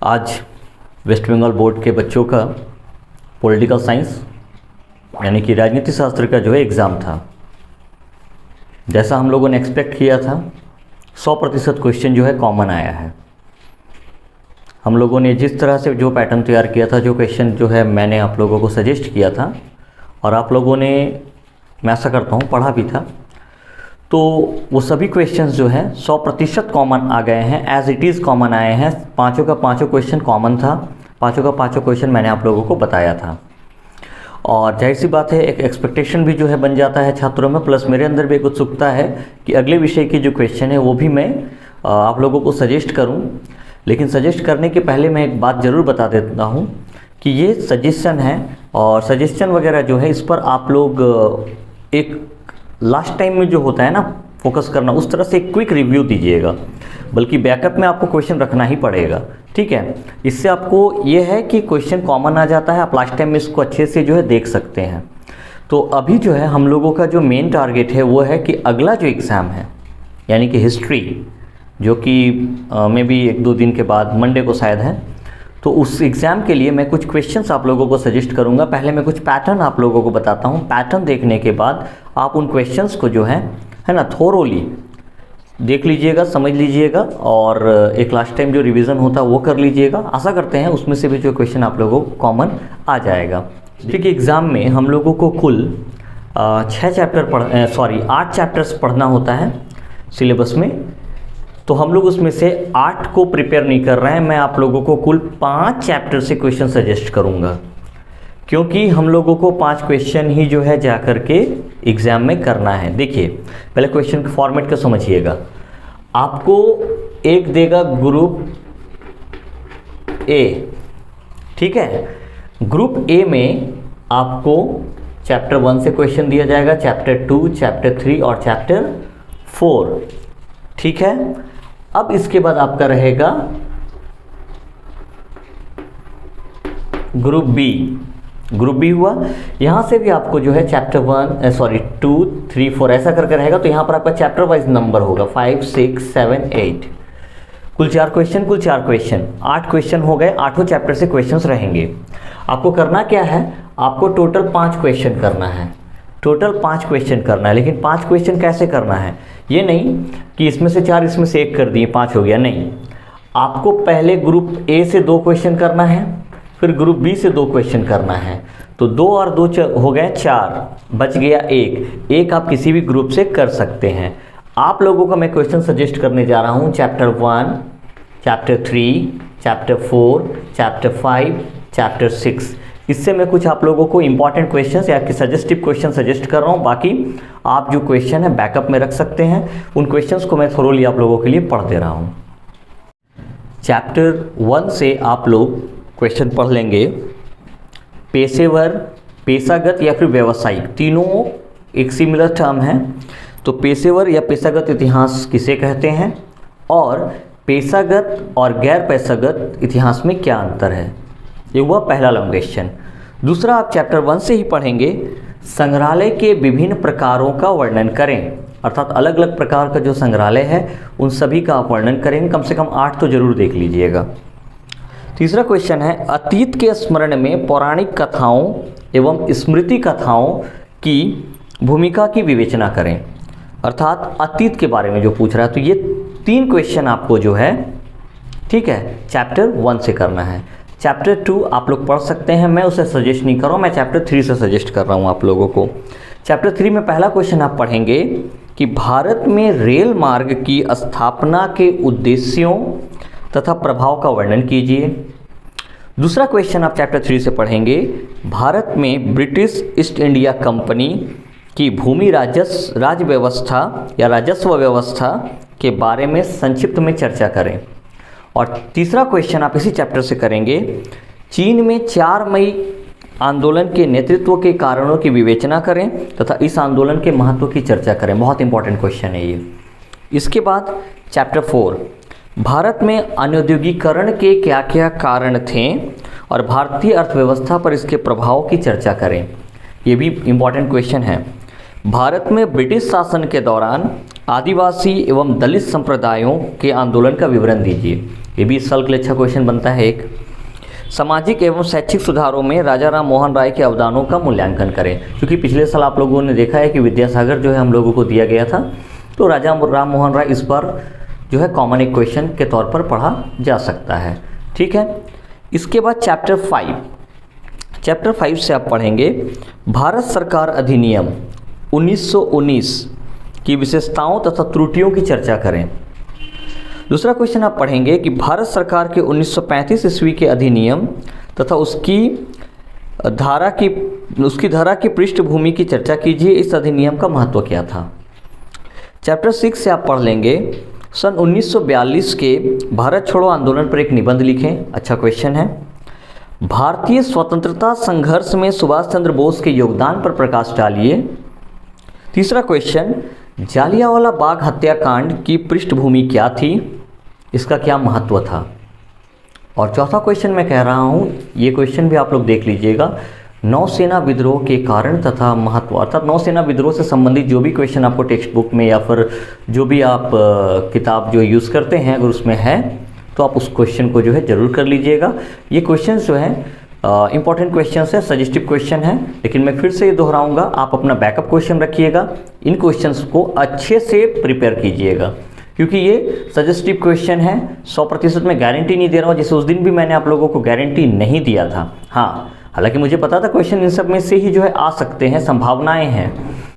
आज waste Bengal board के बच्चों का पॉलिटिकल साइंस यानी कि राजनीति शास्त्र का जो है एग्ज़ाम था। जैसा हम लोगों ने एक्सपेक्ट किया था 100% क्वेश्चन जो है कॉमन आया है। हम लोगों ने जिस तरह से जो पैटर्न तैयार किया था, जो क्वेश्चन जो है मैंने आप लोगों को सजेस्ट किया था और आप लोगों ने, मैं ऐसा करता हूँ, पढ़ा भी था, तो वो सभी क्वेश्चंस जो है 100% कॉमन आ गए हैं, एज इट इज़ कॉमन आए हैं। पाँचों का पाँचों क्वेश्चन कॉमन था, पाँचों का पाँचों क्वेश्चन मैंने आप लोगों को बताया था। और जाहिर सी बात है एक एक्सपेक्टेशन भी जो है बन जाता है छात्रों में, प्लस मेरे अंदर भी एक उत्सुकता है कि अगले विषय की जो क्वेश्चन है वो भी मैं आप लोगों को सजेस्ट करूं। लेकिन सजेस्ट करने के पहले मैं एक बात ज़रूर बता देता हूं कि ये सजेशन है और सजेशन वगैरह जो है इस पर आप लोग एक लास्ट टाइम में जो होता है ना फोकस करना, उस तरह से एक क्विक रिव्यू दीजिएगा, बल्कि बैकअप में आपको क्वेश्चन रखना ही पड़ेगा। ठीक है, इससे आपको ये है कि क्वेश्चन कॉमन आ जाता है, आप लास्ट टाइम में इसको अच्छे से जो है देख सकते हैं। तो अभी जो है हम लोगों का जो मेन टारगेट है वो है कि अगला जो एग्ज़ाम है यानी कि हिस्ट्री, जो कि मे बी 1-2 दिन के बाद मंडे को शायद है, तो उस एग्ज़ाम के लिए मैं कुछ क्वेश्चंस आप लोगों को सजेस्ट करूंगा। पहले मैं कुछ पैटर्न आप लोगों को बताता हूं, पैटर्न देखने के बाद आप उन क्वेश्चंस को जो है ना थोरोली देख लीजिएगा, समझ लीजिएगा और एक लास्ट टाइम जो रिवीजन होता है वो कर लीजिएगा। आशा करते हैं उसमें से भी जो क्वेश्चन आप लोगों को कॉमन आ जाएगा। ठीक है, एग्ज़ाम में हम लोगों को कुल 8 चैप्टर्स पढ़ना होता है सिलेबस में, तो हम लोग उसमें से 8 को प्रिपेयर नहीं कर रहे हैं। मैं आप लोगों को कुल 5 चैप्टर से क्वेश्चन सजेस्ट करूंगा, क्योंकि हम लोगों को 5 क्वेश्चन ही जो है जा कर के एग्ज़ाम में करना है। देखिए पहले क्वेश्चन के फॉर्मेट को समझिएगा। आपको एक देगा ग्रुप ए, ठीक है। ग्रुप ए में आपको चैप्टर 1 से क्वेश्चन दिया जाएगा, चैप्टर 2, चैप्टर 3 और चैप्टर 4, ठीक है। अब इसके बाद आपका रहेगा ग्रुप बी। ग्रुप बी हुआ, यहाँ से भी आपको जो है चैप्टर 2, 3, 4 ऐसा करके रहेगा। तो यहाँ पर आपका चैप्टर वाइज नंबर होगा 5, 6, 7, 8, कुल 4 क्वेश्चन, 8 क्वेश्चन हो गए। 8 चैप्टर से क्वेश्चंस रहेंगे। आपको करना क्या है, आपको टोटल 5 क्वेश्चन करना है, टोटल 5 क्वेश्चन करना है। लेकिन 5 क्वेश्चन कैसे करना है, ये नहीं कि इसमें से 4 इसमें से 1 कर दिए 5 हो गया, नहीं। आपको पहले ग्रुप ए से 2 क्वेश्चन करना है, फिर ग्रुप बी से 2 क्वेश्चन करना है। तो 2 और 2 हो गए 4, बच गया 1 आप किसी भी ग्रुप से कर सकते हैं। आप लोगों का मैं क्वेश्चन सजेस्ट करने जा रहा हूँ chapter 1, chapter 3, chapter 4, chapter 5, chapter 6। इससे मैं कुछ आप लोगों को इंपॉर्टेंट क्वेश्चंस या कि सजेस्टिव क्वेश्चन सजेस्ट कर रहा हूँ। बाकी आप जो क्वेश्चन है बैकअप में रख सकते हैं। उन क्वेश्चंस को मैं थोरोली आप लोगों के लिए पढ़ दे रहा हूँ। चैप्टर 1 से आप लोग क्वेश्चन पढ़ लेंगे। पेशेवर, पेशागत या फिर व्यावसायिक, तीनों एक सिमिलर टर्म है। तो पेशेवर या पेशागत इतिहास किसे कहते हैं और पेशागत और गैर पेशागत इतिहास में क्या अंतर है, ये हुआ पहला लॉन्ग क्वेश्चन। दूसरा आप चैप्टर 1 से ही पढ़ेंगे, संग्रहालय के विभिन्न प्रकारों का वर्णन करें, अर्थात अलग अलग प्रकार का जो संग्रहालय है उन सभी का आप वर्णन करेंगे। कम से कम 8 तो जरूर देख लीजिएगा। तीसरा क्वेश्चन है, अतीत के स्मरण में पौराणिक कथाओं एवं स्मृति कथाओं की भूमिका की विवेचना करें, अर्थात अतीत के बारे में जो पूछ रहा है। तो ये 3 क्वेश्चन आपको जो है, ठीक है, चैप्टर 1 से करना है। चैप्टर 2 आप लोग पढ़ सकते हैं, मैं उसे सजेस्ट नहीं कर रहा हूँ, मैं चैप्टर 3 से सजेस्ट कर रहा हूँ आप लोगों को। चैप्टर 3 में पहला क्वेश्चन आप पढ़ेंगे कि भारत में रेल मार्ग की स्थापना के उद्देश्यों तथा प्रभाव का वर्णन कीजिए। दूसरा क्वेश्चन आप चैप्टर 3 से पढ़ेंगे, भारत में ब्रिटिश ईस्ट इंडिया कंपनी की भूमि राज्य व्यवस्था या राजस्व व्यवस्था के बारे में संक्षिप्त में चर्चा करें। और तीसरा क्वेश्चन आप इसी चैप्टर से करेंगे, चीन में 4 मई आंदोलन के नेतृत्व के कारणों की विवेचना करें तथा इस आंदोलन के महत्व की चर्चा करें। बहुत इंपॉर्टेंट क्वेश्चन है ये। इसके बाद चैप्टर 4, भारत में अनौद्योगिकरण के क्या क्या कारण थे और भारतीय अर्थव्यवस्था पर इसके प्रभाव की चर्चा करें। ये भी इंपॉर्टेंट क्वेश्चन है। भारत में ब्रिटिश शासन के दौरान आदिवासी एवं दलित संप्रदायों के आंदोलन का विवरण दीजिए। ये भी इस साल के लिए अच्छा क्वेश्चन बनता है एक। सामाजिक एवं शैक्षिक सुधारों में राजा राम मोहन राय के अवदानों का मूल्यांकन करें। क्योंकि पिछले साल आप लोगों ने देखा है कि विद्यासागर जो है हम लोगों को दिया गया था, तो राजा राम मोहन राय इस बार जो है कॉमन एक क्वेश्चन के तौर पर पढ़ा जा सकता है। ठीक है, इसके बाद चैप्टर 5 से आप पढ़ेंगे भारत सरकार अधिनियम 1919 की विशेषताओं तथा त्रुटियों की चर्चा करें। दूसरा क्वेश्चन आप पढ़ेंगे कि भारत सरकार के 1935 ईस्वी के अधिनियम तथा उसकी धारा की पृष्ठभूमि की चर्चा कीजिए, इस अधिनियम का महत्व क्या था। चैप्टर 6 से आप पढ़ लेंगे सन 1942 के भारत छोड़ो आंदोलन पर एक निबंध लिखें, अच्छा क्वेश्चन है। भारतीय स्वतंत्रता संघर्ष में सुभाष चंद्र बोस के योगदान पर प्रकाश डालिए। तीसरा क्वेश्चन, जालियांवाला बाग हत्याकांड की पृष्ठभूमि क्या थी, इसका क्या महत्व था। और चौथा क्वेश्चन मैं कह रहा हूँ, ये क्वेश्चन भी आप लोग देख लीजिएगा, नौसेना विद्रोह के कारण तथा महत्व, अर्थात नौसेना विद्रोह से संबंधित जो भी क्वेश्चन आपको टेक्स्ट बुक में या फिर जो भी आप किताब जो यूज़ करते हैं अगर उसमें है तो आप उस क्वेश्चन को जो है ज़रूर कर लीजिएगा। ये क्वेश्चन जो है इंपॉर्टेंट क्वेश्चन है, सजेस्टिव क्वेश्चन है, लेकिन मैं फिर से ये दोहराऊंगा, आप अपना बैकअप क्वेश्चन रखिएगा, इन क्वेश्चंस को अच्छे से प्रिपेयर कीजिएगा, क्योंकि ये सजेस्टिव क्वेश्चन है। 100% मैं गारंटी नहीं दे रहा हूँ, जैसे उस दिन भी मैंने आप लोगों को गारंटी नहीं दिया था। हाँ, हालांकि मुझे पता था क्वेश्चन इन सब में से ही जो है आ सकते हैं, संभावनाएं हैं,